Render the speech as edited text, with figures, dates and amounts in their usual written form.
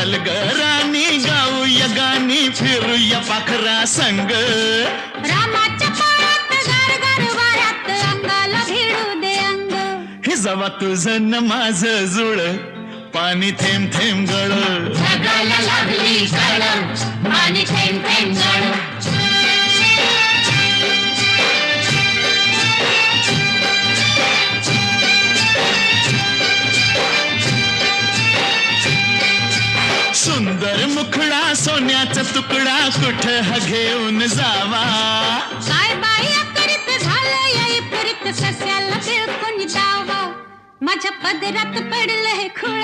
चल ग राणी गाऊया गाणी फिरूया पाखरा संग रामाच्या पायात गार गार वाऱ्यात अंगाला भिडू दे अंग हे जवा तुझं न माझं जुळ पाणी थेंब थेंब गळ ढगाला लागली कळ पाणी थेंब थेंब गळ सुंदर मुखडा सोन्याचा तुकडा कुठं हा घेऊन जावा काय बाई करीत झालं याई पुरीत सस्याला बिळकून जावा माझ्या पदरात पडलं हे खुळ